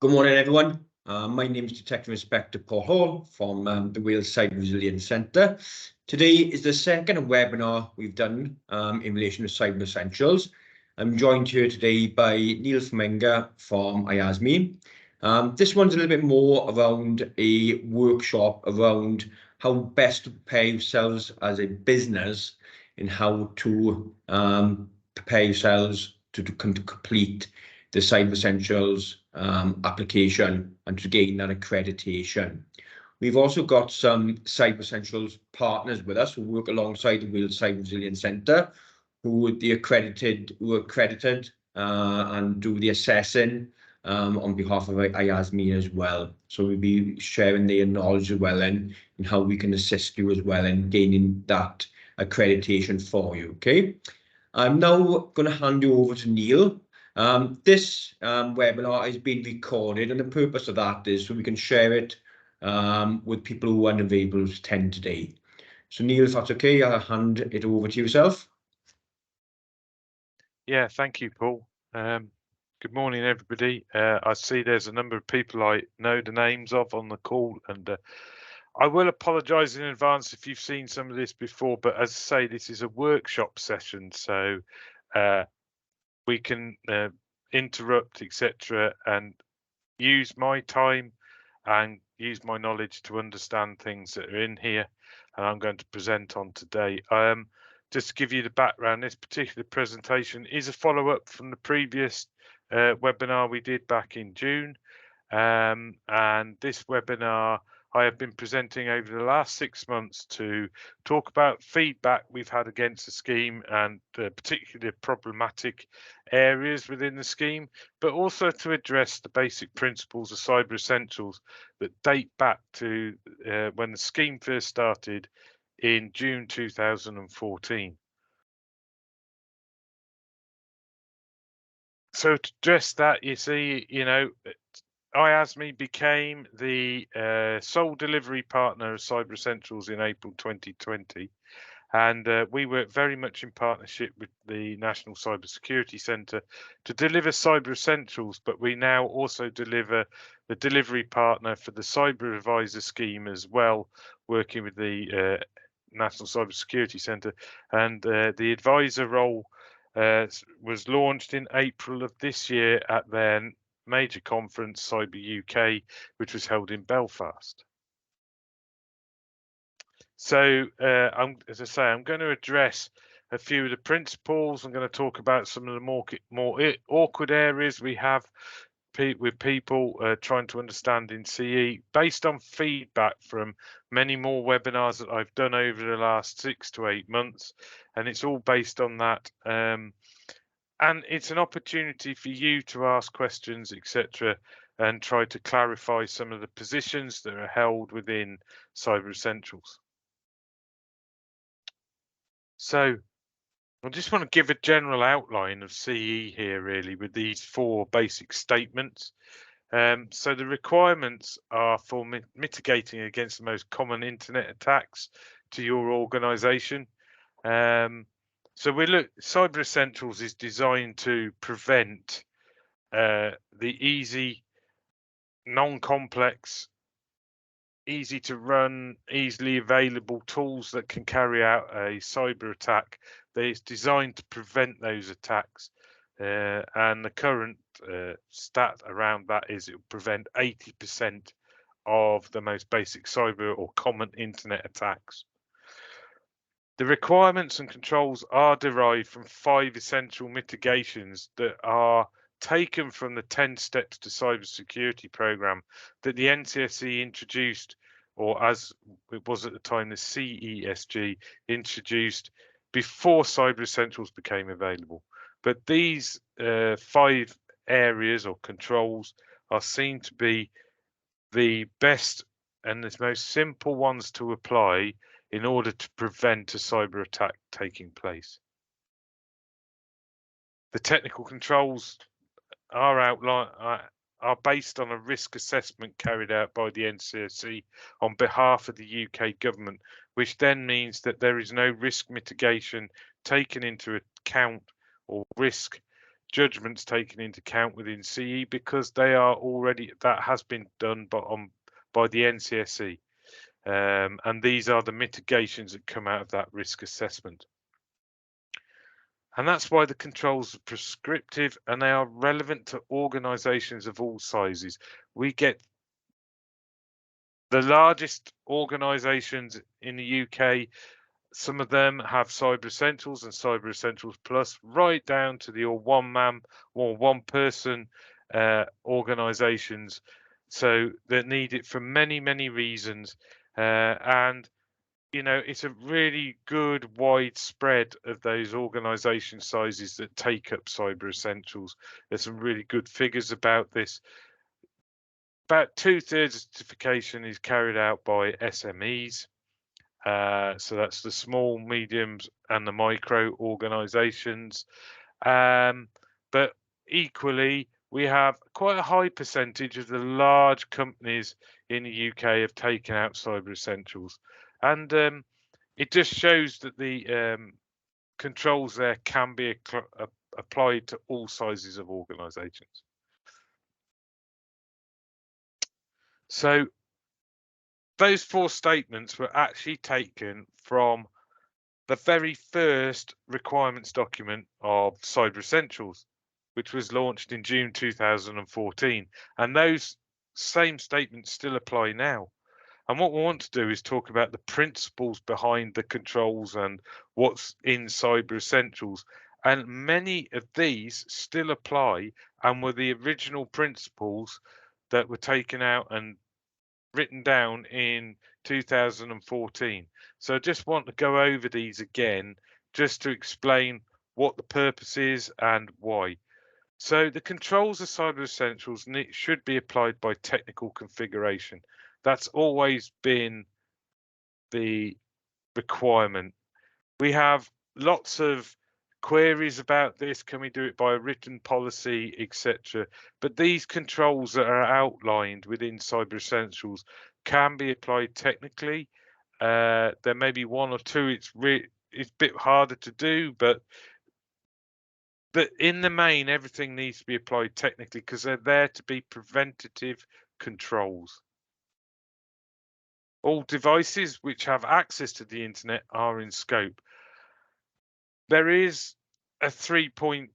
Good morning, everyone. My name is Detective Inspector Paul Hall from the Wales Cyber Resilience Centre. Today is the second webinar we've done in relation to Cyber Essentials. I'm joined here today by Neil Fmenga from IASME. This one's a little bit more around a workshop around how best to prepare yourselves as a business and how to prepare yourselves to complete the Cyber Essentials application and to gain that accreditation. We've also got some Cyber Essentials partners with us who work alongside the Wales Cyber Resilience Centre, who are accredited and do the assessing on behalf of IASME as well. So we'll be sharing their knowledge as well and how we can assist you as well in gaining that accreditation for you. Okay, I'm now going to hand you over to Neil. This webinar is being recorded, and the purpose of that is so we can share it with people who aren't available to attend today. So Neil, if that's okay, I'll hand it over to yourself. Yeah, thank you, Paul. Good morning, everybody. I see there's a number of people I know the names of on the call, and I will apologise in advance if you've seen some of this before, but as I say, this is a workshop session, so we can interrupt, etc., and use my time and use my knowledge to understand things that are in here, and I'm going to present on today. Just to give you the background, this particular presentation is a follow-up from the previous webinar we did back in June, and this webinar I have been presenting over the last 6 months to talk about feedback we've had against the scheme and particularly problematic areas within the scheme, but also to address the basic principles of Cyber Essentials that date back to when the scheme first started in June 2014. So to address that, you see, IASME became the sole delivery partner of Cyber Essentials in April 2020, and we work very much in partnership with the National Cyber Security Centre to deliver Cyber Essentials, but we now also deliver the delivery partner for the Cyber Advisor scheme as well, working with the National Cyber Security Centre, and the advisor role was launched in April of this year at their major conference, Cyber UK, which was held in Belfast. So, as I say, I'm going to address a few of the principles. I'm going to talk about some of the more awkward areas we have with people trying to understand in CE, based on feedback from many more webinars that I've done over the last 6 to 8 months, and it's all based on that. And it's an opportunity for you to ask questions, etc., and try to clarify some of the positions that are held within Cyber Essentials. So I just want to give a general outline of CE here, really, with these 4 basic statements. So the requirements are for mitigating against the most common internet attacks to your organization. So Cyber Essentials is designed to prevent the easy, non-complex, easy to run, easily available tools that can carry out a cyber attack that is designed to prevent those attacks. And the current stat around that is it will prevent 80% of the most basic cyber or common internet attacks. The requirements and controls are derived from 5 essential mitigations that are taken from the 10 Steps to Cybersecurity programme that the NCSC introduced, or as it was at the time, the CESG introduced before Cyber Essentials became available. But these 5 areas or controls are seen to be the best and the most simple ones to apply in order to prevent a cyber attack taking place. The technical controls are based on a risk assessment carried out by the NCSC on behalf of the UK government, which then means that there is no risk mitigation taken into account or risk judgments taken into account within CE, because they are already, that has been done by the NCSE. And these are the mitigations that come out of that risk assessment. And that's why the controls are prescriptive and they are relevant to organisations of all sizes. We get the largest organisations in the UK. Some of them have Cyber Essentials and Cyber Essentials Plus, right down to the one-man or one-person organisations. So that need it for many, many reasons. And you know, it's a really good widespread of those organisation sizes that take up Cyber Essentials. There's some really good figures about this. About 2/3 of certification is carried out by SMEs. So that's the small, mediums and the micro organisations. But equally, we have quite a high percentage of the large companies in the UK have taken out Cyber Essentials. And it just shows that the controls there can be applied to all sizes of organisations. So those 4 statements were actually taken from the very first requirements document of Cyber Essentials, which was launched in June 2014. And those same statements still apply now. And what we want to do is talk about the principles behind the controls and what's in Cyber Essentials. And many of these still apply and were the original principles that were taken out and written down in 2014. So I just want to go over these again, just to explain what the purpose is and why. So the controls of Cyber Essentials should be applied by technical configuration. That's always been the requirement. We have lots of queries about this. Can we do it by a written policy, etc.? But these controls that are outlined within Cyber Essentials can be applied technically. There may be 1 or 2. It's a bit harder to do, but in the main, everything needs to be applied technically because they're there to be preventative controls. All devices which have access to the internet are in scope. There is a 3-point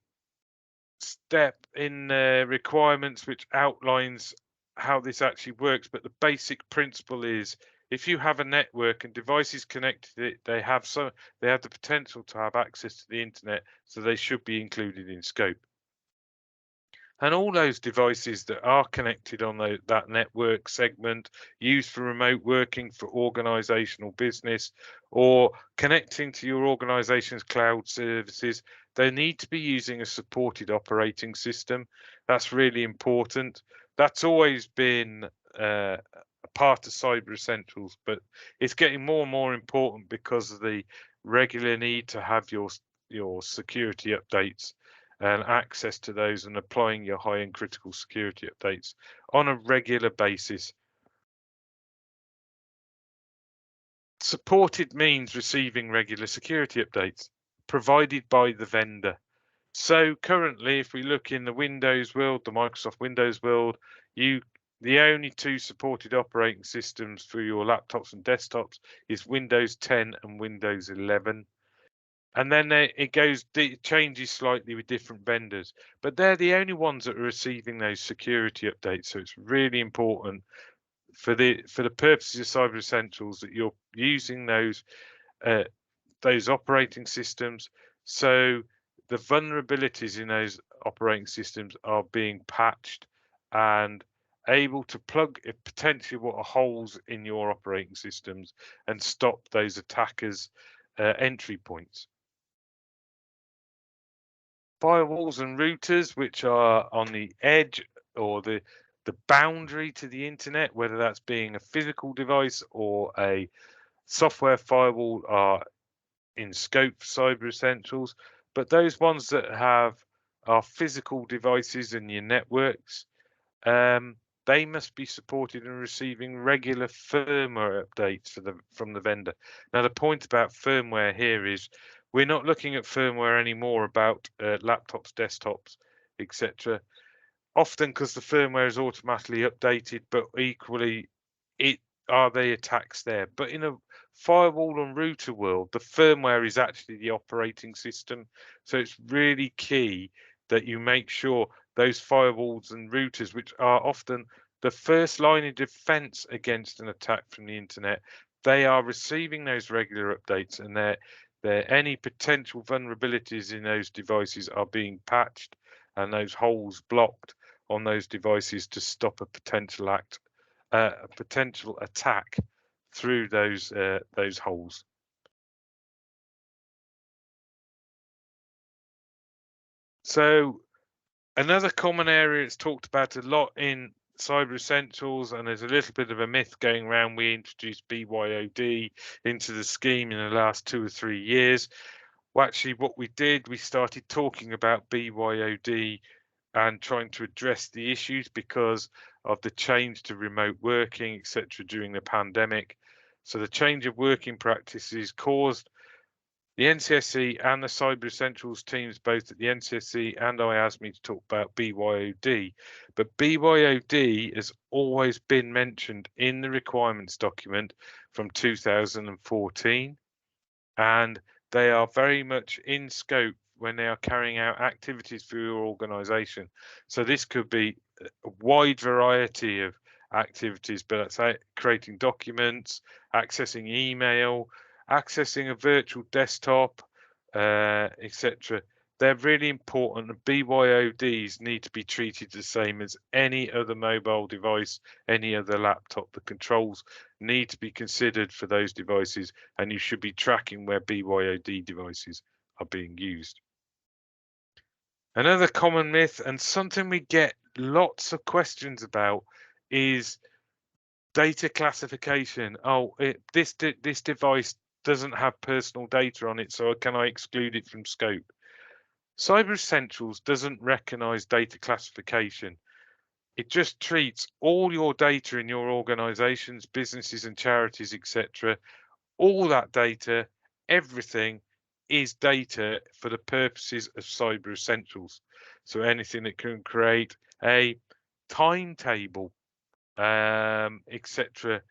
step in requirements which outlines how this actually works, but the basic principle is if you have a network and devices connected to it, they have the potential to have access to the internet, so they should be included in scope. And all those devices that are connected on that network segment, used for remote working, for organizational business, or connecting to your organization's cloud services, they need to be using a supported operating system. That's really important. That's always been a part of Cyber Essentials, but it's getting more and more important because of the regular need to have your security updates and access to those and applying your high-end critical security updates on a regular basis. Supported means receiving regular security updates provided by the vendor. So currently, if we look in the Windows world, the Microsoft Windows world, the only 2 supported operating systems for your laptops and desktops is Windows 10 and Windows 11. And then it changes slightly with different vendors, but they're the only ones that are receiving those security updates. So it's really important for the purposes of Cyber Essentials that you're using those operating systems. So the vulnerabilities in those operating systems are being patched and able to plug potentially what are holes in your operating systems and stop those attackers' entry points. Firewalls and routers, which are on the edge or the boundary to the internet, whether that's being a physical device or a software firewall, are in scope for Cyber Essentials. But those ones that are physical devices in your networks, they must be supported and receiving regular firmware updates from the vendor. Now, the point about firmware here is we're not looking at firmware anymore about laptops, desktops. etc. Often because the firmware is automatically updated, but equally, are they attacks there? But in a firewall and router world, the firmware is actually the operating system. So it's really key that you make sure those firewalls and routers, which are often the first line of defense against an attack from the internet, they are receiving those regular updates, and any potential vulnerabilities in those devices are being patched and those holes blocked on those devices to stop a potential attack through those holes. So another common area it's talked about a lot in Cyber Essentials, and there's a little bit of a myth going around. We introduced BYOD into the scheme in the last 2 or 3 years. Well, actually, what we did, we started talking about BYOD and trying to address the issues because of the change to remote working, etc., during the pandemic. So the change of working practices caused the NCSC and the Cyber Essentials teams, both at the NCSC and IASME, to talk about BYOD. But BYOD has always been mentioned in the requirements document from 2014, and they are very much in scope when they are carrying out activities for your organization. So this could be a wide variety of activities, but that's creating documents, accessing email, accessing a virtual desktop, etc. They're really important, and BYODs need to be treated the same as any other mobile device, any other laptop. The controls need to be considered for those devices, and you should be tracking where BYOD devices are being used. Another common myth, and something we get lots of questions about, is data classification. Oh, this device doesn't have personal data on it, so can I exclude it from scope? Cyber Essentials doesn't recognize data classification. It just treats all your data in your organizations, businesses and charities, etc. All that data, everything is data for the purposes of Cyber Essentials. So anything that can create a timetable, etc.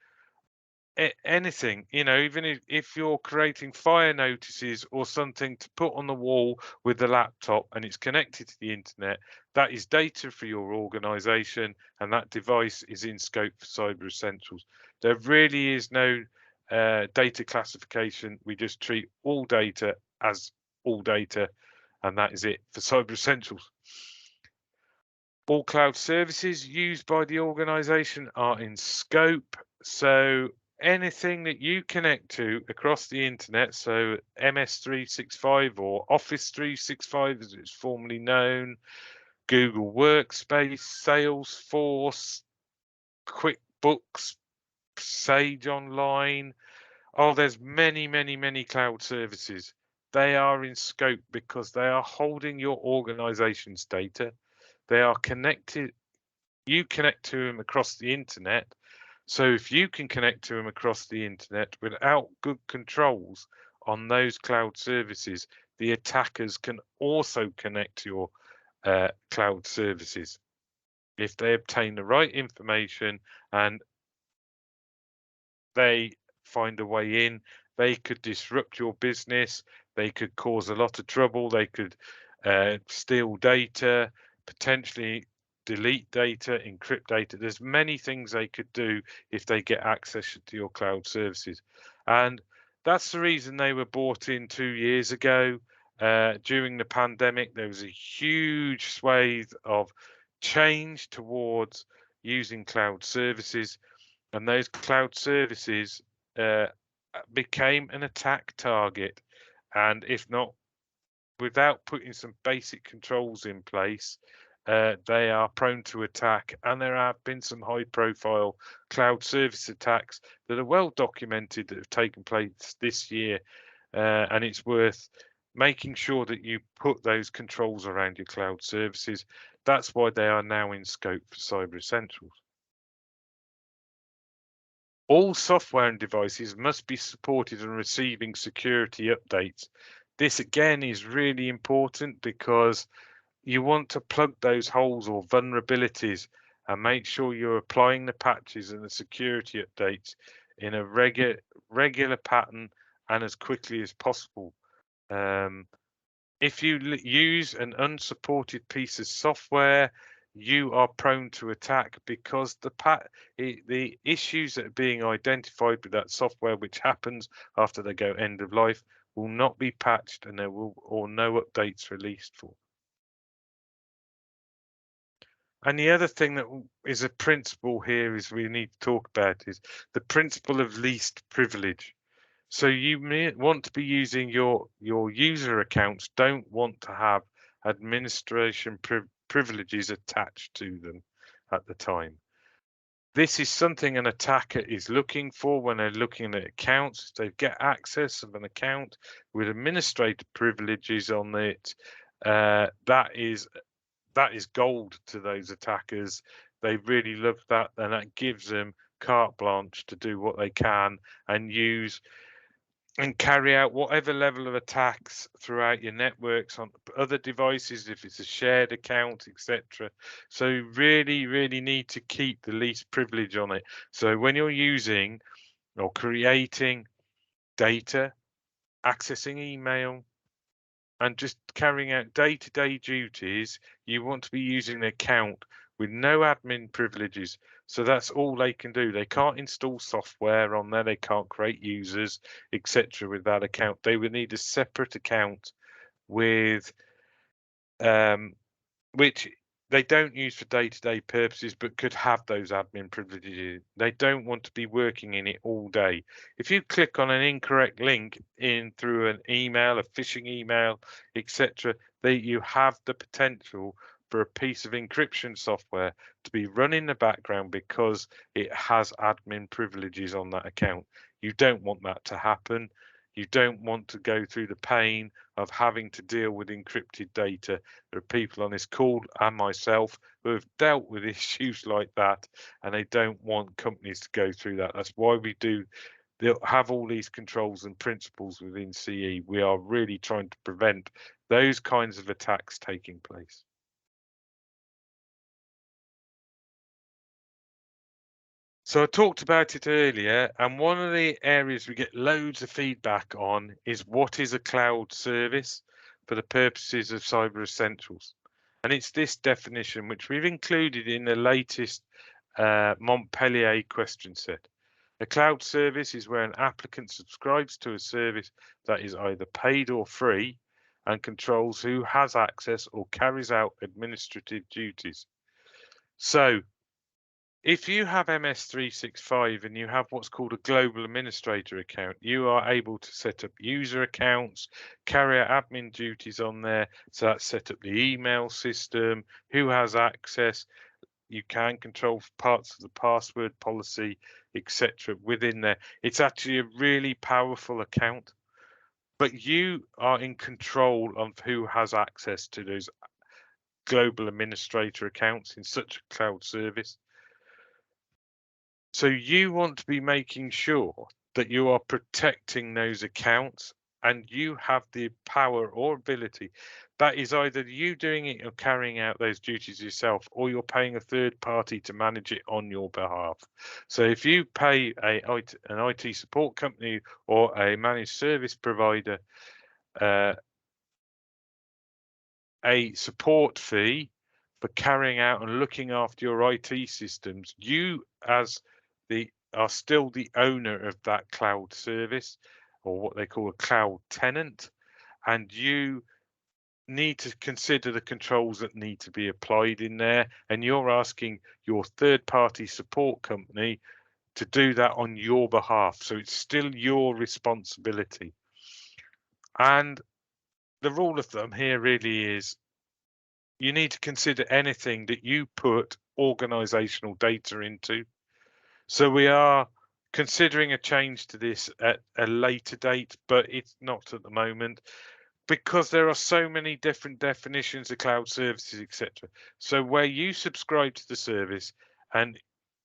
Anything, even if you're creating fire notices or something to put on the wall with the laptop and it's connected to the internet, that is data for your organization, and that device is in scope for Cyber Essentials. There really is no data classification. We just treat all data as all data, and that is it for Cyber Essentials. All cloud services used by the organization are in scope. So anything that you connect to across the internet, so MS365 or Office 365 as it's formerly known, Google Workspace, Salesforce, QuickBooks, Sage Online. Oh, there's many cloud services. They are in scope because they are holding your organization's data. They are connected. You connect to them across the internet. So if you can connect to them across the internet without good controls on those cloud services, the attackers can also connect to your cloud services. If they obtain the right information and they find a way in, they could disrupt your business. They could cause a lot of trouble. They could steal data, potentially delete data, encrypt data. There's many things they could do if they get access to your cloud services. And that's the reason they were brought in 2 years ago. During the pandemic, there was a huge swathe of change towards using cloud services, and those cloud services became an attack target. And if not, without putting some basic controls in place, they are prone to attack. And there have been some high profile cloud service attacks that are well documented that have taken place this year. And it's worth making sure that you put those controls around your cloud services. That's why they are now in scope for Cyber Essentials. All software and devices must be supported and receiving security updates. This again is really important because you want to plug those holes or vulnerabilities and make sure you're applying the patches and the security updates in a regular pattern and as quickly as possible. If you use an unsupported piece of software, you are prone to attack because the issues that are being identified with that software, which happens after they go end of life, will not be patched and there will or no updates released for. And the other thing that is a principle here is we need to talk about is the principle of least privilege. So you may want to be using your user accounts, don't want to have administration privileges attached to them at the time. This is something an attacker is looking for when they're looking at accounts. If they get access of an account with administrator privileges on it, that is gold to those attackers. They really love that, and that gives them carte blanche to do what they can and use and carry out whatever level of attacks throughout your networks on other devices, if it's a shared account, etc. So really need to keep the least privilege on it. So when you're using or creating data, accessing email, and just carrying out day-to-day duties, you want to be using the account with no admin privileges. So that's all they can do. They can't install software on there. They can't create users, etc. with that account. They would need a separate account with which they don't use for day-to-day purposes, but could have those admin privileges. They don't want to be working in it all day. If you click on an incorrect link in through an email, a phishing email, etc., you have the potential for a piece of encryption software to be run in the background because it has admin privileges on that account. You don't want that to happen. You don't want to go through the pain of having to deal with encrypted data. There are people on this call and myself who have dealt with issues like that, and they don't want companies to go through that. That's why they'll have all these controls and principles within CE. We are really trying to prevent those kinds of attacks taking place. So I talked about it earlier, and one of the areas we get loads of feedback on is what is a cloud service for the purposes of Cyber Essentials. And it's this definition which we've included in the latest Montpellier question set. A cloud service is where an applicant subscribes to a service that is either paid or free and controls who has access or carries out administrative duties. So if you have MS365 and you have what's called a global administrator account, you are able to set up user accounts, carry out admin duties on there. So that's set up the email system, who has access. You can control parts of the password policy, etc. within there. It's actually a really powerful account, but you are in control of who has access to those global administrator accounts in such a cloud service. So you want to be making sure that you are protecting those accounts and you have the power or ability. That is either you doing it or carrying out those duties yourself, or you're paying a third party to manage it on your behalf. So if you pay an IT support company or a managed service provider a support fee for carrying out and looking after your IT systems, you are still the owner of that cloud service, or what they call a cloud tenant, and you need to consider the controls that need to be applied in there, and you're asking your third party support company to do that on your behalf. So it's still your responsibility. And the rule of thumb here really is you need to consider anything that you put organizational data into. So we are considering a change to this at a later date, but it's not at the moment because there are so many different definitions of cloud services, etc. So where you subscribe to the service and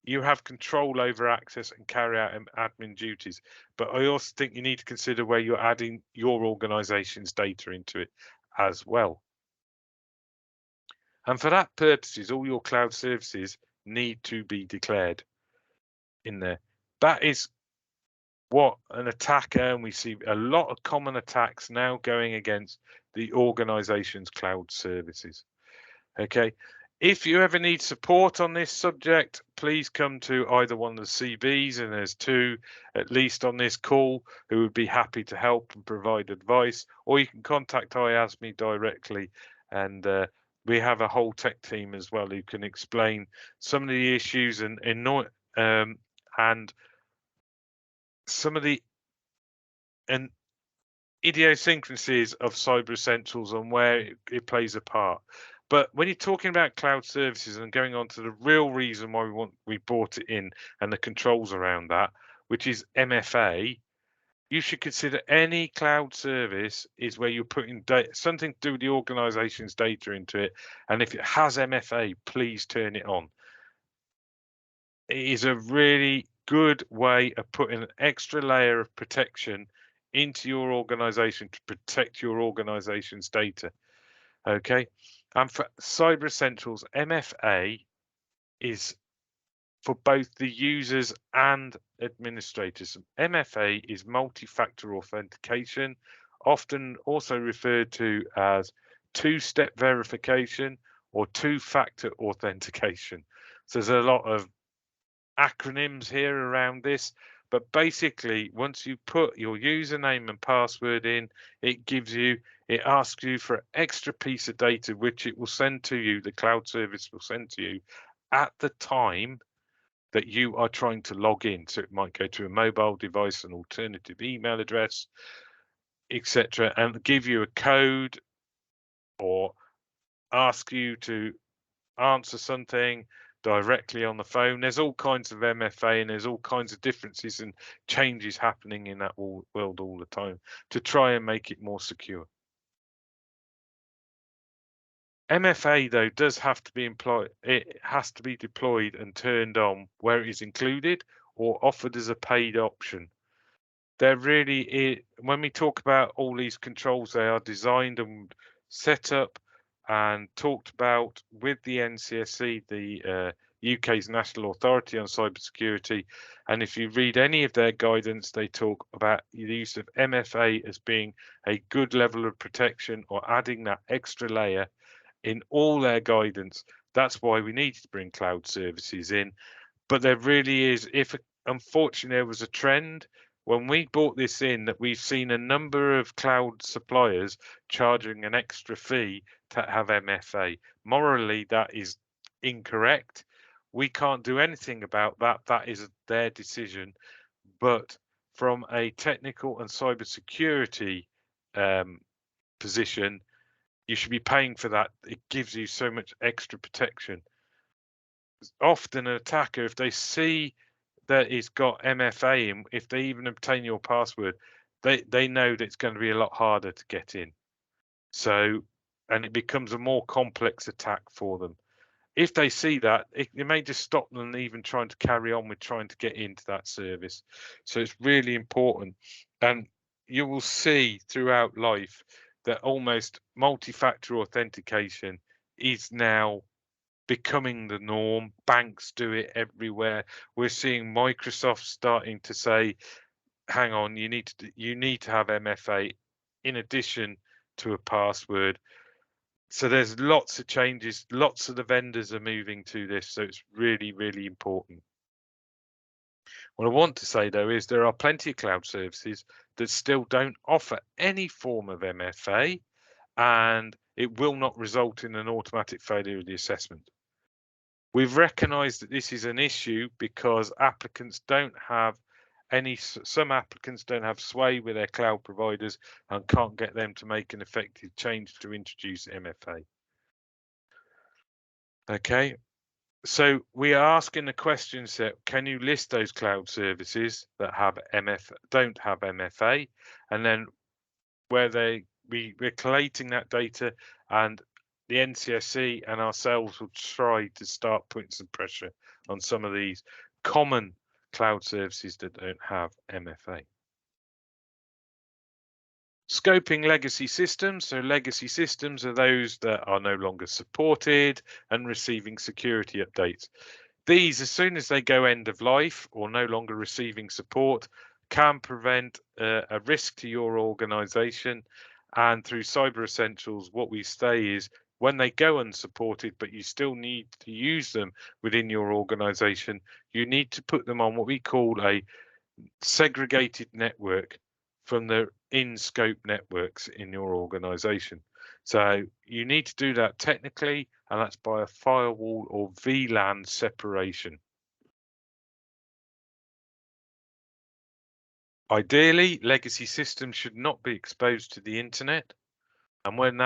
you have control over access and carry out admin duties. But I also think you need to consider where you're adding your organization's data into it as well. And for that purposes, all your cloud services need to be declared in there. That is what an attacker, and we see a lot of common attacks now going against the organization's cloud services. Okay, if you ever need support on this subject, please come to either one of the CBs, and there's two at least on this call who would be happy to help and provide advice, or you can contact IASME directly, and we have a whole tech team as well who can explain some of the issues and some of the idiosyncrasies of Cyber Essentials and where it plays a part. But when you're talking about cloud services and going on to the real reason why we brought it in and the controls around that, which is MFA, you should consider any cloud service is where you're putting something to do with the organization's data into it. And if it has MFA, please turn it on. It is a really good way of putting an extra layer of protection into your organization to protect your organization's data. Okay. And for Cyber Essentials, MFA is for both the users and administrators. MFA is multi-factor authentication, often also referred to as two-step verification or two-factor authentication. So there's a lot of acronyms here around this, but basically once you put your username and password in, it asks you for an extra piece of data which it will send to you, the cloud service will send to you at the time that you are trying to log in. So it might go to a mobile device, an alternative email address, etc., and give you a code or ask you to answer something directly on the phone. There's all kinds of MFA and there's all kinds of differences and changes happening in that world all the time to try and make it more secure. MFA though does have to be employed. It has to be deployed and turned on where it is included or offered as a paid option. There really is, when we talk about all these controls, they are designed and set up and talked about with the NCSC, the UK's National Authority on Cybersecurity. And if you read any of their guidance, they talk about the use of MFA as being a good level of protection or adding that extra layer in all their guidance. That's why we need to bring cloud services in. But there really is, if unfortunately there was a trend when we brought this in, that we've seen a number of cloud suppliers charging an extra fee to have MFA. Morally, that is incorrect. We can't do anything about that. That is their decision. But from a technical and cybersecurity position, you should be paying for that. It gives you so much extra protection. Often an attacker, if they see that it's got MFA in, if they even obtain your password, they know that it's going to be a lot harder to get in. So, and it becomes a more complex attack for them. If they see that, it may just stop them even trying to carry on with trying to get into that service. So it's really important. And you will see throughout life that almost multi-factor authentication is now becoming the norm. Banks do it everywhere. We're seeing Microsoft starting to say, hang on, you need to have MFA in addition to a password. So there's lots of changes. Lots of the vendors are moving to this. So it's really, really important. What I want to say, though, is there are plenty of cloud services that still don't offer any form of MFA, and it will not result in an automatic failure of the assessment. We've recognised that this is an issue because applicants don't have some applicants don't have sway with their cloud providers and can't get them to make an effective change to introduce MFA. Okay, so we are asking the question set, can you list those cloud services that don't have MFA, and then where we're collating that data, and the NCSC and ourselves will try to start putting some pressure on some of these common cloud services that don't have MFA. Scoping legacy systems. So legacy systems are those that are no longer supported and receiving security updates. These, as soon as they go end of life or no longer receiving support, can prevent a risk to your organization. And through Cyber Essentials, what we say is when they go unsupported, but you still need to use them within your organization, you need to put them on what we call a segregated network from the in-scope networks in your organization. So you need to do that technically, and that's by a firewall or VLAN separation. Ideally, legacy systems should not be exposed to the internet. And when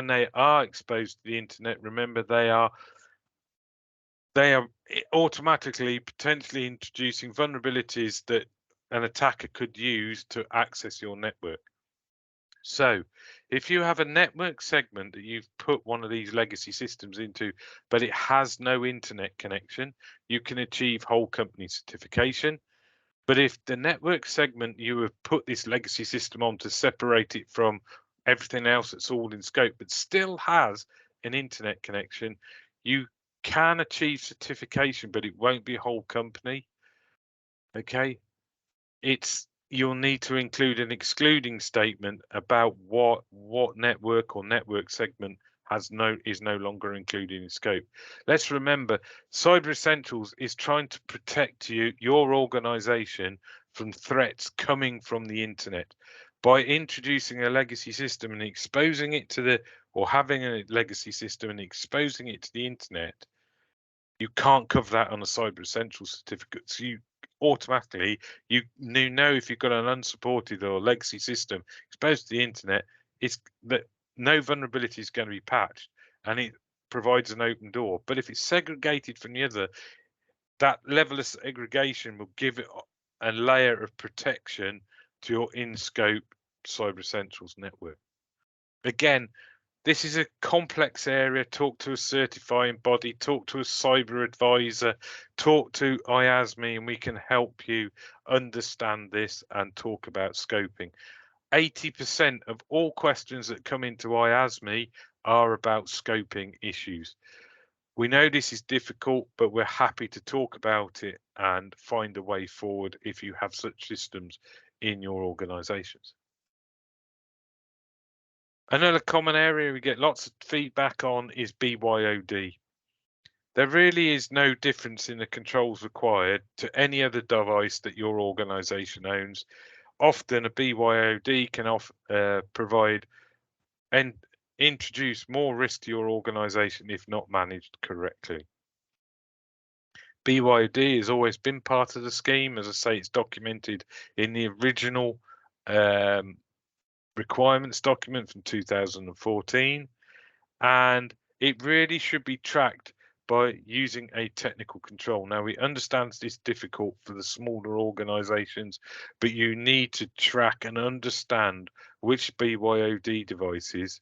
they are exposed to the internet, remember they are automatically potentially introducing vulnerabilities that an attacker could use to access your network. So if you have a network segment that you've put one of these legacy systems into, but it has no internet connection, you can achieve whole company certification. But if the network segment you have put this legacy system on to separate it from everything else that's all in scope, but still has an internet connection, you can achieve certification, but it won't be whole company. Okay, you'll need to include an excluding statement about what network or network segment is no longer included in scope. Let's remember, Cyber Essentials is trying to protect your organization from threats coming from the internet. By introducing a legacy system and exposing it to or having a legacy system and exposing it to the internet, you can't cover that on a Cyber Essentials certificate. So you automatically, you know if you've got an unsupported or legacy system exposed to the internet, it's that no vulnerability is going to be patched, and it provides an open door. But if it's segregated from the other, that level of segregation will give it a layer of protection to your in-scope Cyber Essentials network. Again, this is a complex area. Talk to a certifying body, talk to a cyber advisor, talk to IASME, and we can help you understand this and talk about scoping. 80% of all questions that come into IASME are about scoping issues. We know this is difficult, but we're happy to talk about it and find a way forward if you have such systems in your organizations. Another common area we get lots of feedback on is BYOD. There really is no difference in the controls required to any other device that your organization owns. Often a BYOD can provide and introduce more risk to your organization if not managed correctly. BYOD has always been part of the scheme. As I say, it's documented in the original requirements document from 2014, and it really should be tracked by using a technical control. Now, we understand it's difficult for the smaller organizations, but you need to track and understand which BYOD devices,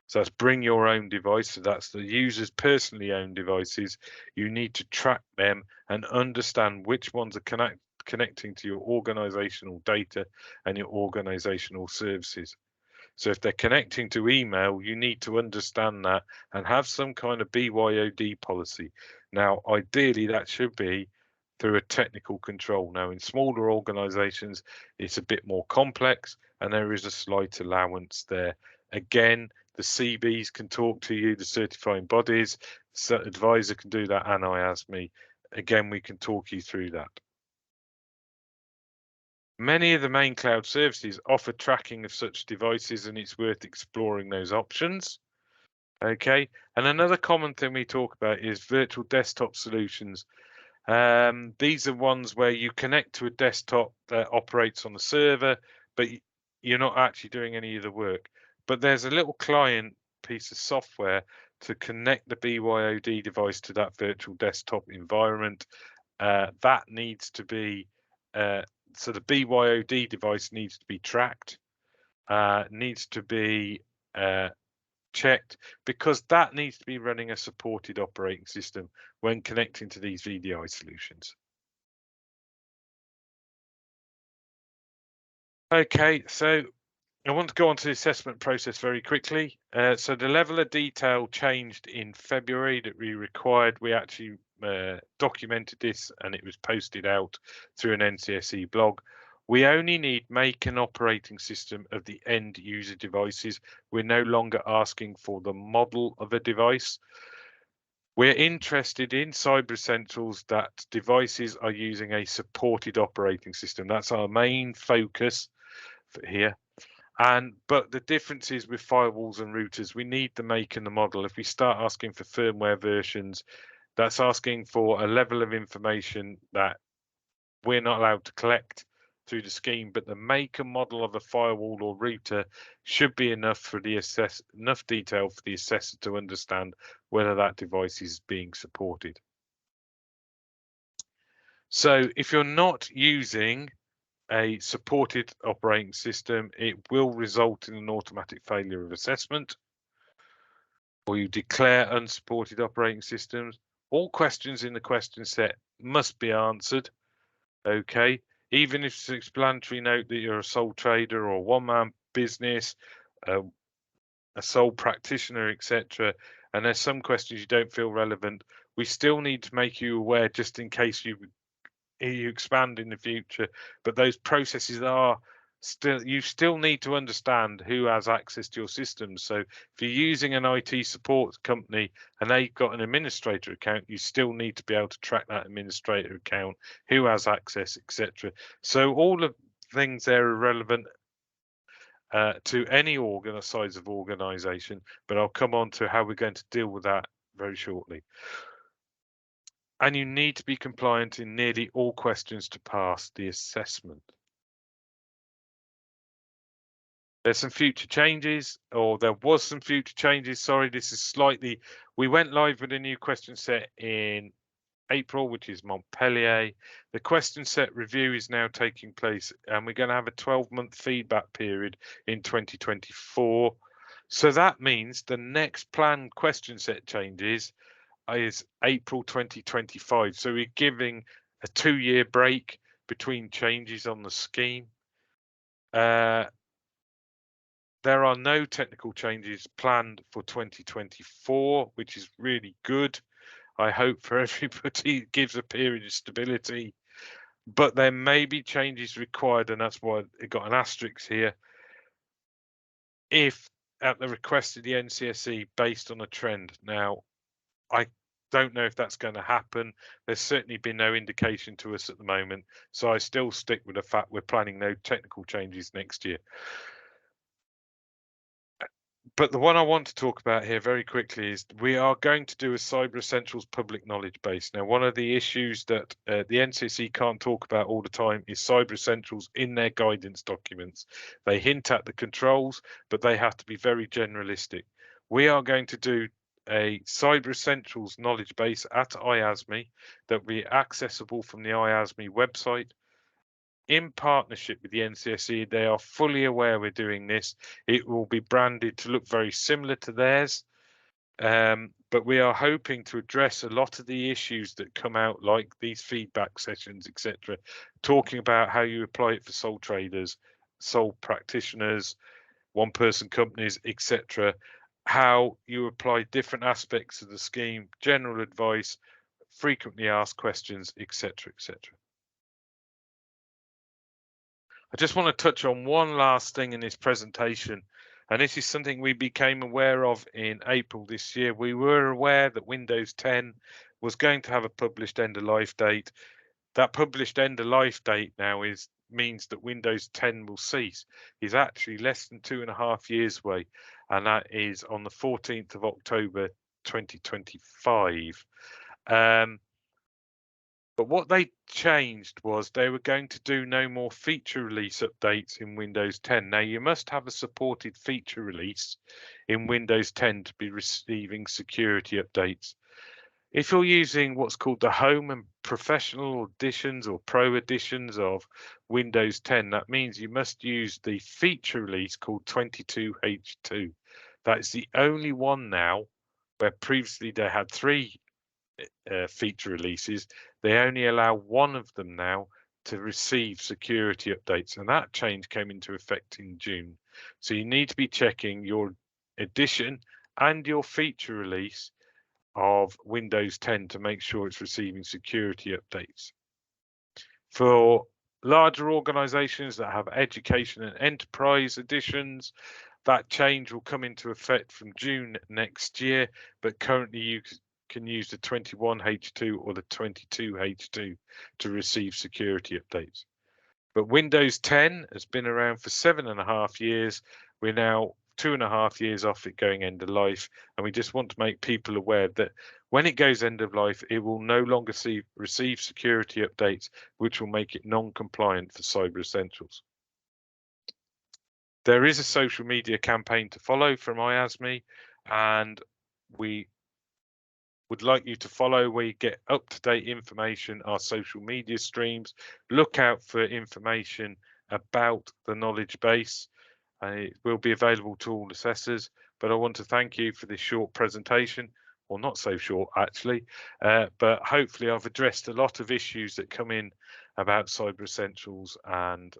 so that's bring your own device, so that's the user's personally owned devices. You need to track them and understand which ones are connecting to your organizational data and your organizational services. So if they're connecting to email, you need to understand that and have some kind of BYOD policy. Now, ideally, that should be through a technical control. Now, in smaller organizations, it's a bit more complex and there is a slight allowance there. Again, the CBs can talk to you, the certifying bodies, advisor can do that, and IASME. Again, we can talk you through that. Many of the main cloud services offer tracking of such devices, and it's worth exploring those options. Okay, and another common thing we talk about is virtual desktop solutions. These are ones where you connect to a desktop that operates on a server, but you're not actually doing any of the work. But there's a little client piece of software to connect the BYOD device to that virtual desktop environment. That needs to be so the BYOD device needs to be tracked, needs to be checked, because that needs to be running a supported operating system when connecting to these VDI solutions. Okay, so I want to go on to the assessment process very quickly. So the level of detail changed in February that we required. We actually documented this and it was posted out through an NCSE blog. We only need make and operating system of the end user devices. We're no longer asking for the model of a device. We're interested in Cyber Essentials that devices are using a supported operating system. That's our main focus for here. But the difference is with firewalls and routers, we need the make and the model. If we start asking for firmware versions, that's asking for a level of information that we're not allowed to collect through the scheme, but the make and model of a firewall or router should be enough for the enough detail for the assessor to understand whether that device is being supported. So if you're not using a supported operating system, it will result in an automatic failure of assessment, or you declare unsupported operating systems. All questions in the question set must be answered. Okay, even if it's an explanatory note that you're a sole trader or one-man business, a sole practitioner, etc., and there's some questions you don't feel relevant, we still need to make you aware just in case you expand in the future. But those processes are still, you still need to understand who has access to your systems. So if you're using an IT support company and they've got an administrator account, you still need to be able to track that administrator account, who has access, etc. So all of things there are relevant to any size of organization, but I'll come on to how we're going to deal with that very shortly. And you need to be compliant in nearly all questions to pass the assessment. There's some future changes, or there was some future changes. Sorry, this is slightly, we went live with a new question set in April, which is Montpellier. The question set review is now taking place, and we're going to have a 12-month feedback period in 2024. So that means the next planned question set changes is April 2025. So we're giving a 2-year break between changes on the scheme. There are no technical changes planned for 2024, which is really good. I hope for everybody it gives a period of stability, but there may be changes required, and that's why it got an asterisk here. If at the request of the NCSE based on a trend. Now, I don't know if that's going to happen. There's certainly been no indication to us at the moment. So I still stick with the fact we're planning no technical changes next year. But the one I want to talk about here very quickly is we are going to do a Cyber Essentials public knowledge base. Now, one of the issues that the NCSE can't talk about all the time is Cyber Essentials in their guidance documents. They hint at the controls, but they have to be very generalistic. We are going to do a Cyber Essentials knowledge base at IASME that will be accessible from the IASME website. In partnership with the NCSE, they are fully aware we're doing this. It will be branded to look very similar to theirs, but we are hoping to address a lot of the issues that come out, like these feedback sessions, etc., talking about how you apply it for sole traders, sole practitioners, one-person companies, etc., how you apply different aspects of the scheme, general advice, frequently asked questions, etc., etc. I just want to touch on one last thing in this presentation, and this is something we became aware of in April this year. We were aware that Windows 10 was going to have a published end of life date. That published end of life date now means that Windows 10 will cease. Is actually less than 2.5 years away, and that is on the 14th of October 2025. But what they changed was they were going to do no more feature release updates in Windows 10. Now, you must have a supported feature release in Windows 10 to be receiving security updates. If you're using what's called the Home and Professional editions or Pro editions of Windows 10, that means you must use the feature release called 22H2. That's the only one now, where previously they had 3 feature releases. They only allow one of them now to receive security updates, and that change came into effect in June. So you need to be checking your edition and your feature release of Windows 10 to make sure it's receiving security updates. For larger organizations that have education and enterprise editions, that change will come into effect from June next year, but currently you can use the 21H2 or the 22H2 to receive security updates. But Windows 10 has been around for 7.5 years. We're now 2.5 years off it going end of life, and we just want to make people aware that when it goes end of life, it will no longer receive security updates, which will make it non-compliant for Cyber Essentials. There is a social media campaign to follow from IASME, and we would like you to follow where you get up-to-date information, our social media streams. Look out for information about the knowledge base. It will be available to all assessors, but I want to thank you for this short presentation, or not so short actually, but hopefully I've addressed a lot of issues that come in about Cyber Essentials, and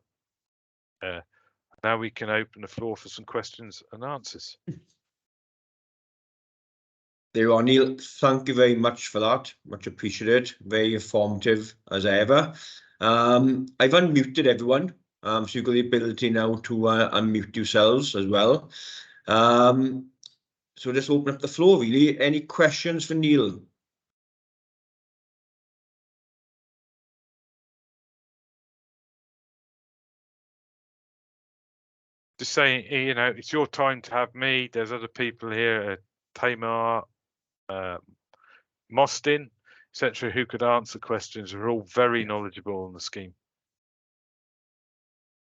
now we can open the floor for some questions and answers. There you are, Neil. Thank you very much for that. Much appreciated. Very informative as ever. I've unmuted everyone, so you've got the ability now to unmute yourselves as well. So just open up the floor, really. Any questions for Neil? Just saying, you know, it's your time to have me. There's other people here, Tamar, Mostin, etc., who could answer questions. We're all very knowledgeable on the scheme.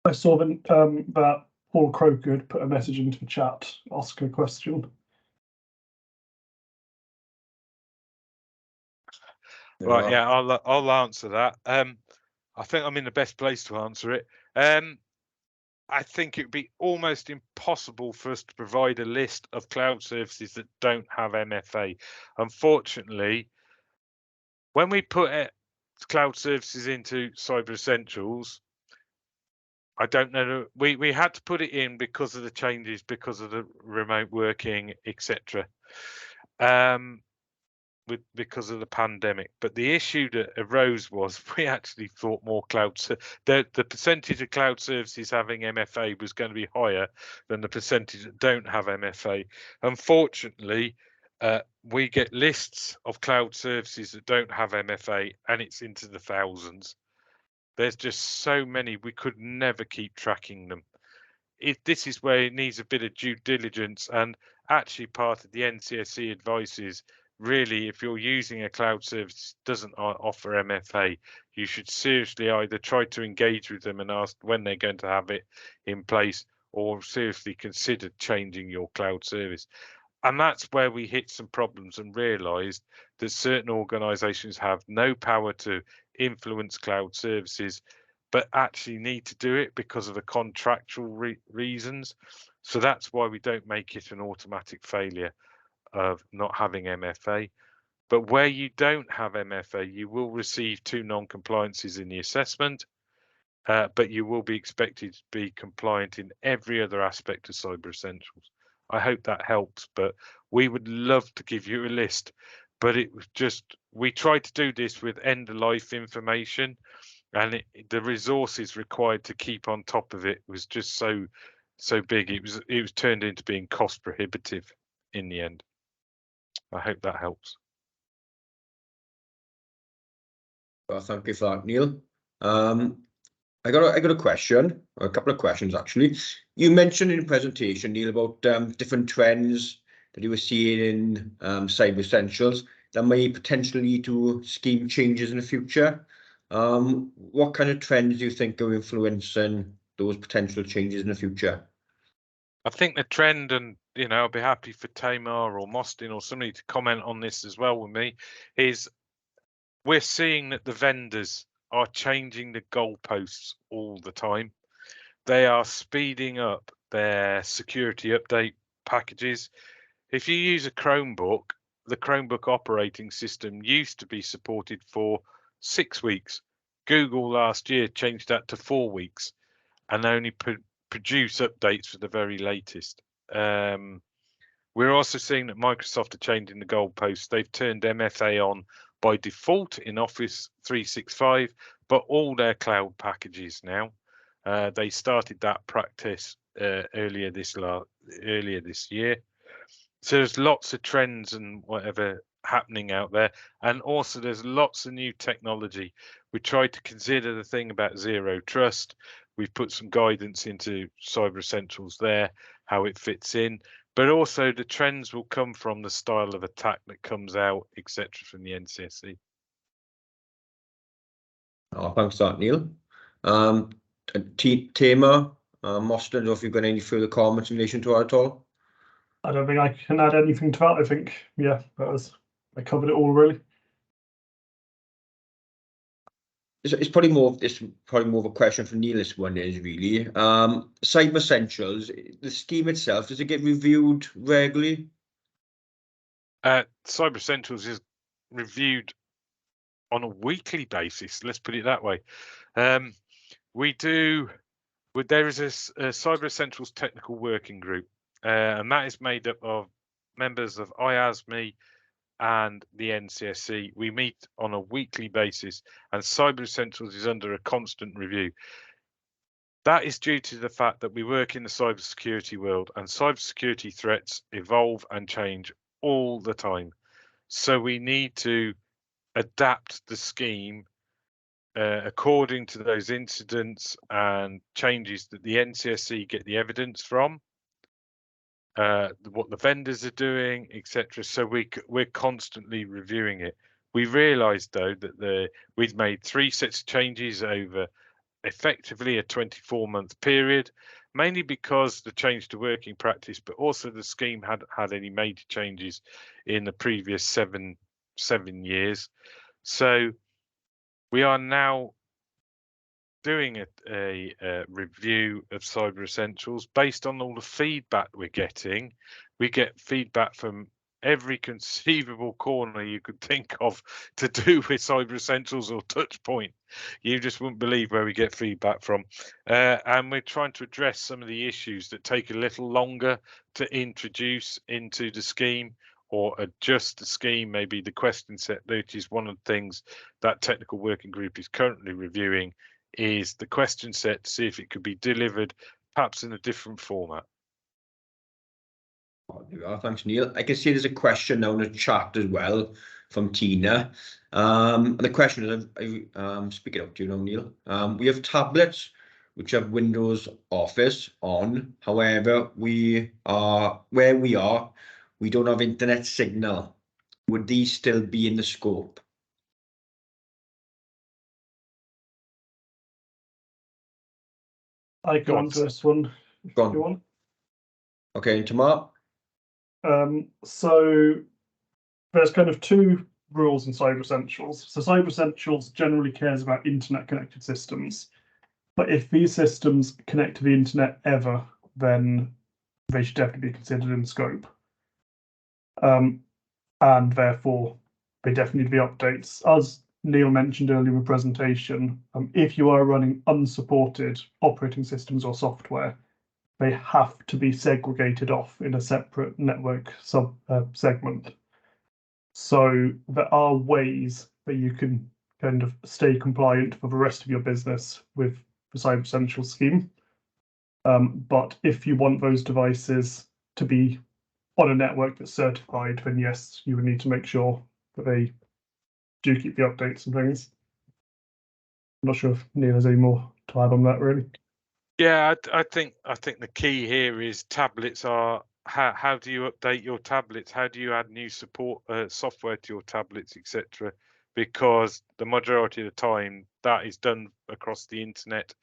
I saw that Paul Croker had put a message into the chat, asking a question. Right, yeah, I'll answer that. I think I'm in the best place to answer it. I think it would be almost impossible for us to provide a list of cloud services that don't have MFA. Unfortunately, when we put cloud services into Cyber Essentials, I don't know, we had to put it in because of the changes, because of the remote working, etc. Because of the pandemic. But the issue that arose was we actually thought more the percentage of cloud services having MFA was going to be higher than the percentage that don't have MFA. Unfortunately, we get lists of cloud services that don't have MFA, and it's into the thousands. There's just so many, we could never keep tracking them. This is where it needs a bit of due diligence, and actually part of the NCSE advice is really, if you're using a cloud service that doesn't offer MFA, you should seriously either try to engage with them and ask when they're going to have it in place, or seriously consider changing your cloud service. And that's where we hit some problems and realized that certain organizations have no power to influence cloud services, but actually need to do it because of the contractual reasons. So that's why we don't make it an automatic failure of not having MFA. But where you don't have MFA, you will receive 2 non-compliances in the assessment, but you will be expected to be compliant in every other aspect of Cyber Essentials. I hope that helps, but we would love to give you a list, but it was just, we tried to do this with end of life information, and the resources required to keep on top of it was just so big. It was turned into being cost prohibitive in the end. I hope that helps. Well, thank you for that, Neil. I got a question, or a couple of questions actually. You mentioned in the presentation, Neil, about different trends that you were seeing in Cyber Essentials that may potentially lead to scheme changes in the future. What kind of trends do you think are influencing those potential changes in the future? I think the trend, and you know, I'll be happy for Tamar or Mostin or somebody to comment on this as well with me, is we're seeing that the vendors are changing the goalposts all the time. They are speeding up their security update packages. If you use a Chromebook, the Chromebook operating system used to be supported for 6 weeks. Google last year changed that to 4 weeks and only produce updates for the very latest. We're also seeing that Microsoft are changing the goalposts. They've turned MFA on by default in Office 365, but all their cloud packages now. They started that practice earlier this year. So there's lots of trends and whatever happening out there, and also there's lots of new technology. We tried to consider the thing about zero trust. We've put some guidance into Cyber Essentials there, how it fits in, but also the trends will come from the style of attack that comes out, etc., from the NCSC. Oh, thanks for that, Neil. Tema, Mostyn, I don't know if you've got any further comments in relation to that at all? I don't think I can add anything to that. I think, yeah, I covered it all really. It's probably more of a question for Neil. This one is really Cyber Essentials. The scheme itself, does it get reviewed regularly? Cyber Essentials is reviewed on a weekly basis. Let's put it that way. There is a Cyber Essentials technical working group, and that is made up of members of IASME and the NCSC. We meet on a weekly basis, and Cyber Essentials is under a constant review. That is due to the fact that we work in the cybersecurity world, and cybersecurity threats evolve and change all the time. So we need to adapt the scheme according to those incidents and changes that the NCSC get the evidence from, what the vendors are doing, etc. So we're constantly reviewing it. We realised though that we'd made 3 sets of changes over effectively a 24-month period, mainly because the change to working practice, but also the scheme hadn't had any major changes in the previous seven years. So we are now doing a review of Cyber Essentials based on all the feedback we're getting. We get feedback from every conceivable corner you could think of to do with Cyber Essentials or Touchpoint. You just wouldn't believe where we get feedback from. And we're trying to address some of the issues that take a little longer to introduce into the scheme or adjust the scheme, maybe the question set, which is one of the things that technical working group is currently reviewing, is the question set to see if it could be delivered perhaps in a different format. Thanks, Neil. I can see there's a question now in the chat as well from Tina. And the question is, speak it up to you now, Neil. We have tablets which have Windows Office on. However, where we are, we don't have internet signal. Would these still be in the scope? I can answer this one if you want. Okay, Tamar. So there's kind of 2 rules in Cyber Essentials. So Cyber Essentials generally cares about internet connected systems, but if these systems connect to the internet ever, then they should definitely be considered in scope. And therefore they definitely need to be updates. As Neil mentioned earlier in the presentation, if you are running unsupported operating systems or software, they have to be segregated off in a separate network segment. So there are ways that you can kind of stay compliant for the rest of your business with the Cyber Essentials scheme. But if you want those devices to be on a network that's certified, then yes, you would need to make sure that they do keep the updates and things. I'm not sure if Neil has any more to add on that, really. Yeah, I think the key here is tablets are how do you update your tablets? How do you add new support software to your tablets, etc.? Because the majority of the time that is done across the internet,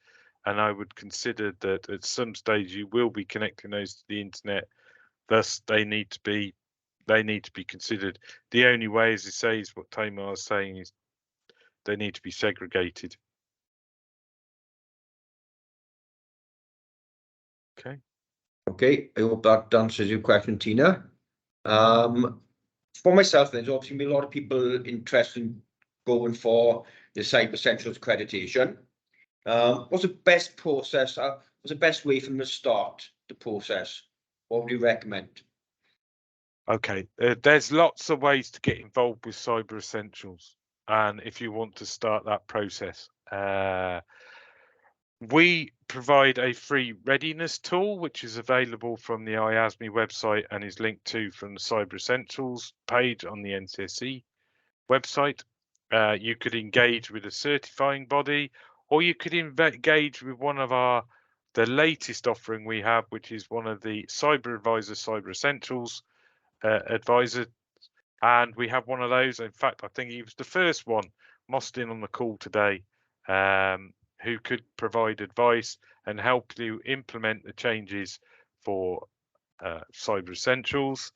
and I would consider that at some stage you will be connecting those to the internet. Thus, they need to be considered. The only way, as you say, is what Tamar is saying, is they need to be segregated. Okay, I hope that answers your question, Tina. For myself, there's obviously been a lot of people interested in going for the Cyber Essentials accreditation. What's the best process? what's the best way from the start to process? What would you recommend? Okay, there's lots of ways to get involved with Cyber Essentials, and if you want to start that process, we provide a free readiness tool, which is available from the IASME website and is linked to from the Cyber Essentials page on the NCSE website. You could engage with a certifying body, or you could engage with one of the latest offering we have, which is one of the Cyber Advisor Cyber Essentials advisor, and we have one of those. In fact, I think he was the first one, Mostin, on the call today, who could provide advice and help you implement the changes for Cyber Essentials.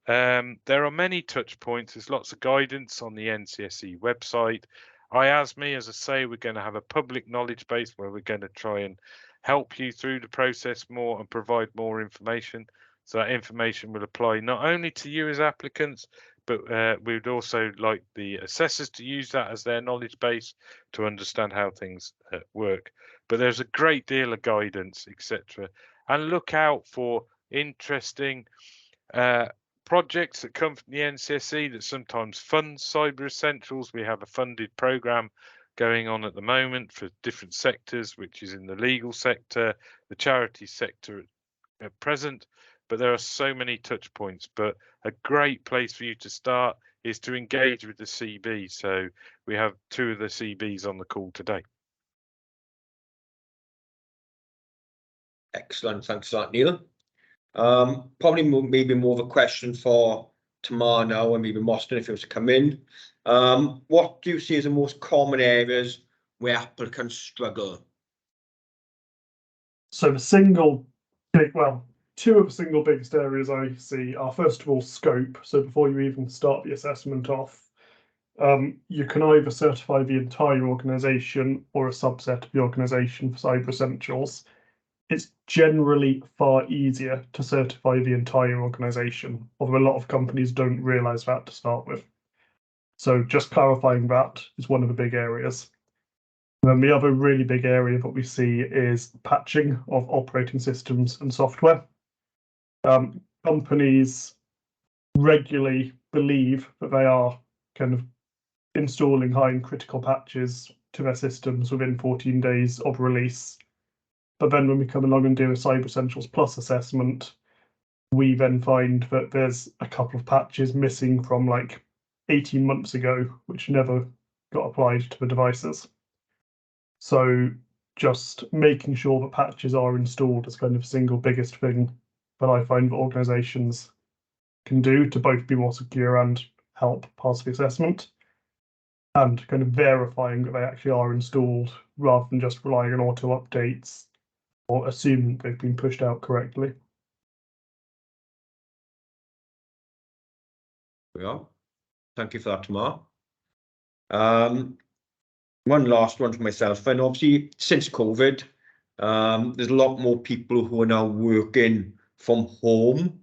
There are many touch points. There's lots of guidance on the NCSE website. IASME, as I say, we're going to have a public knowledge base where we're going to try and help you through the process more and provide more information. So that information will apply not only to you as applicants, but we would also like the assessors to use that as their knowledge base to understand how things work. But there's a great deal of guidance, etc. And look out for interesting projects that come from the NCSE that sometimes funds Cyber Essentials. We have a funded program going on at the moment for different sectors, which is in the legal sector, the charity sector at present. But there are so many touch points. But a great place for you to start is to engage with the CB. So we have 2 of the CBs on the call today. Excellent, thanks for that, Neil. Probably maybe more of a question for Tamar now, and maybe Mostin if he was to come in. What do you see as the most common areas where applicants struggle? So two of the single biggest areas I see are, first of all, scope. So before you even start the assessment off, you can either certify the entire organisation or a subset of the organisation for Cyber Essentials. It's generally far easier to certify the entire organisation, although a lot of companies don't realise that to start with. So just clarifying that is one of the big areas. And then the other really big area that we see is patching of operating systems and software. Companies regularly believe that they are kind of installing high and critical patches to their systems within 14 days of release. But then when we come along and do a Cyber Essentials Plus assessment, we then find that there's a couple of patches missing from like 18 months ago, which never got applied to the devices. So just making sure that patches are installed is kind of the single biggest thing that I find that organisations can do to both be more secure and help pass the assessment, and kind of verifying that they actually are installed rather than just relying on auto updates or assuming they've been pushed out correctly. We are. Thank you for that, Tamar. One last one for myself, and obviously since COVID, there's a lot more people who are now working from home.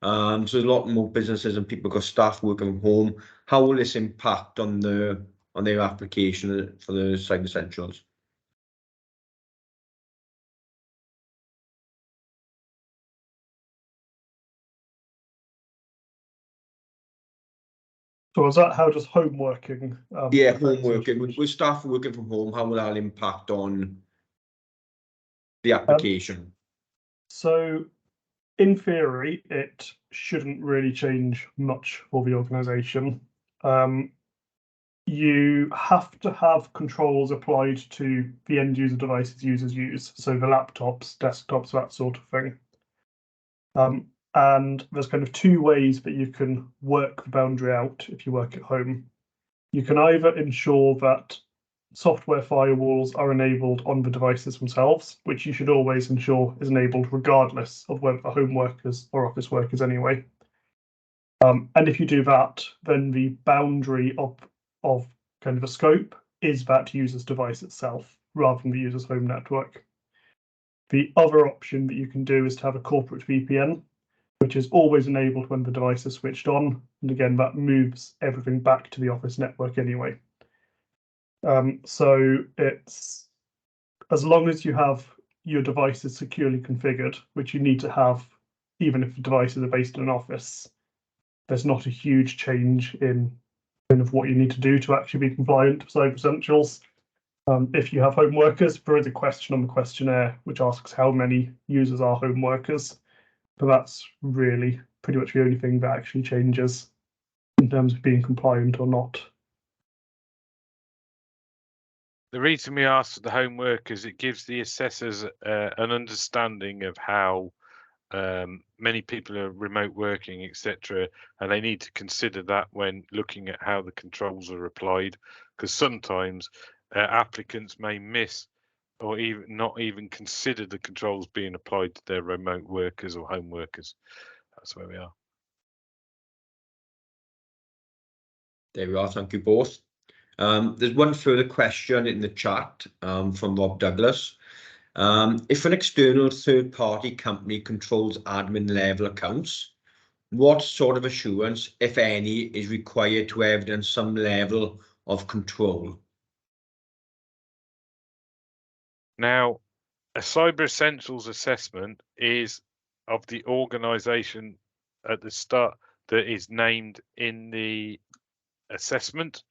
So there's a lot more businesses and people got staff working from home. How will this impact on their application for the Cyber Essentials? So is that how does home working? Yeah, home working. With staff working from home, how will that impact on the application? So in theory, it shouldn't really change much for the organisation. You have to have controls applied to the end user devices users use, so the laptops, desktops, that sort of thing. And there's kind of 2 ways that you can work the boundary out if you work at home. You can either ensure that software firewalls are enabled on the devices themselves, which you should always ensure is enabled regardless of whether the home workers or office workers anyway. And if you do that, then the boundary of kind of a scope is that user's device itself rather than the user's home network. The other option that you can do is to have a corporate VPN, which is always enabled when the device is switched on. And again, that moves everything back to the office network anyway. So it's, as long as you have your device is securely configured, which you need to have even if the devices are based in an office, there's not a huge change in kind of what you need to do to actually be compliant with Cyber Essentials. If you have home workers, there is a question on the questionnaire which asks how many users are home workers, but that's really pretty much the only thing that actually changes in terms of being compliant or not. The reason we ask for the home workers, it gives the assessors an understanding of how many people are remote working, etc., and they need to consider that when looking at how the controls are applied, because sometimes applicants may miss or even not even consider the controls being applied to their remote workers or home workers. That's where we are. There we are. Thank you both. There's one further question in the chat from Rob Douglas. If an external third-party company controls admin level accounts, what sort of assurance, if any, is required to evidence some level of control? Now, a Cyber Essentials assessment is of the organisation at the start that is named in the assessment.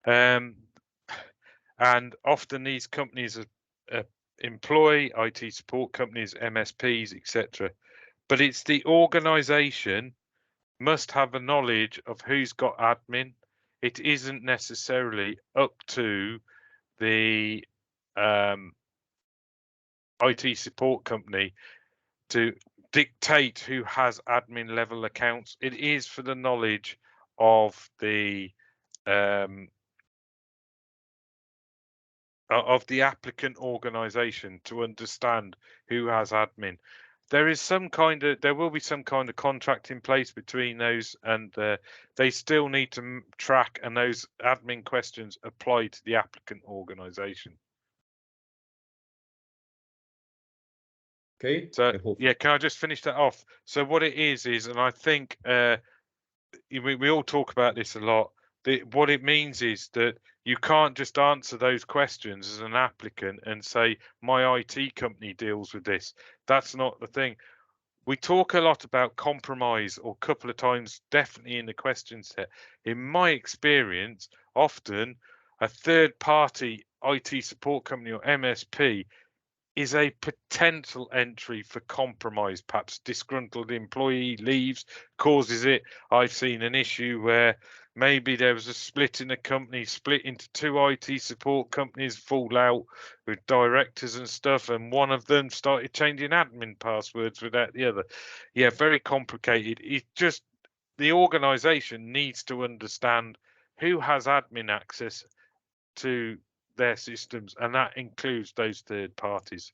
And often these companies employ IT support companies, MSPs, etc. But it's the organisation must have a knowledge of who's got admin. It isn't necessarily up to the IT support company to dictate who has admin level accounts. It is for the knowledge of the applicant organisation to understand who has admin. There will be some kind of contract in place between those, and they still need to track, and those admin questions apply to the applicant organisation. Okay. So yeah, can I just finish that off? So what it is, and I think we all talk about this a lot. What it means is that you can't just answer those questions as an applicant and say, my IT company deals with this. That's not the thing. We talk a lot about compromise, or a couple of times, definitely in the question set. In my experience, often a third party IT support company or MSP is a potential entry for compromise. Perhaps disgruntled employee leaves, causes it. I've seen an issue where maybe there was a split in a company, split into two IT support companies, fall out with directors and stuff, and one of them started changing admin passwords without the other. Yeah, very complicated. It's just the organisation needs to understand who has admin access to their systems, and that includes those third parties.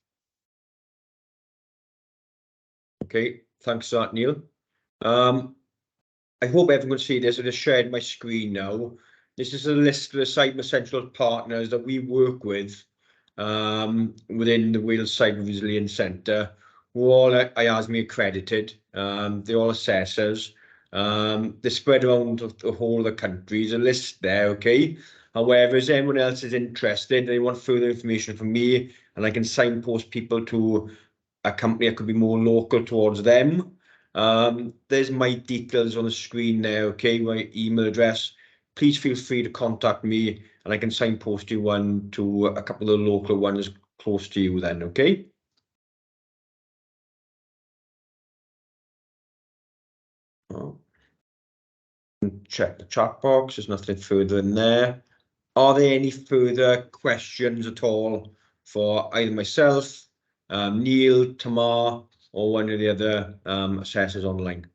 Okay, thanks for that, Neil. I hope everyone can see this. I just shared my screen now. This is a list of the Cyber Essentials partners that we work with within the Wales Cyber Resilience Centre, who are all IASME accredited. They're all assessors. They're spread around the whole of the country. There's a list there, okay? However, if anyone else is interested, they want further information from me, and I can signpost people to a company that could be more local towards them. There's my details on the screen there, okay? My email address. Please feel free to contact me, and I can signpost you one to a couple of the local ones close to you then, okay? Check the chat box. There's nothing further in there. Are there any further questions at all for either myself, Neil, Tamar, or one of the other assessors online?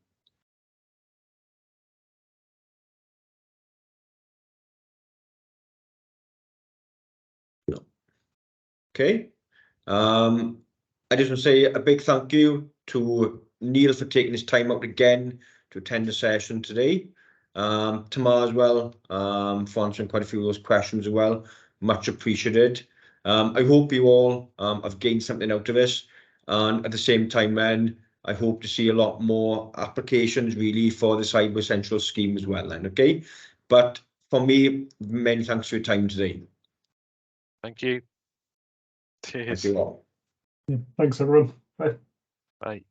No. Okay. I just want to say a big thank you to Neil for taking his time out again to attend the session today. Tamar as well, for answering quite a few of those questions as well. Much appreciated. I hope you all have gained something out of this, and at the same time then I hope to see a lot more applications really for the Cyber Essentials scheme as well then, okay? But for me, many thanks for your time today. Thank you. Cheers. Thank you all. Thanks, everyone. Bye. Bye.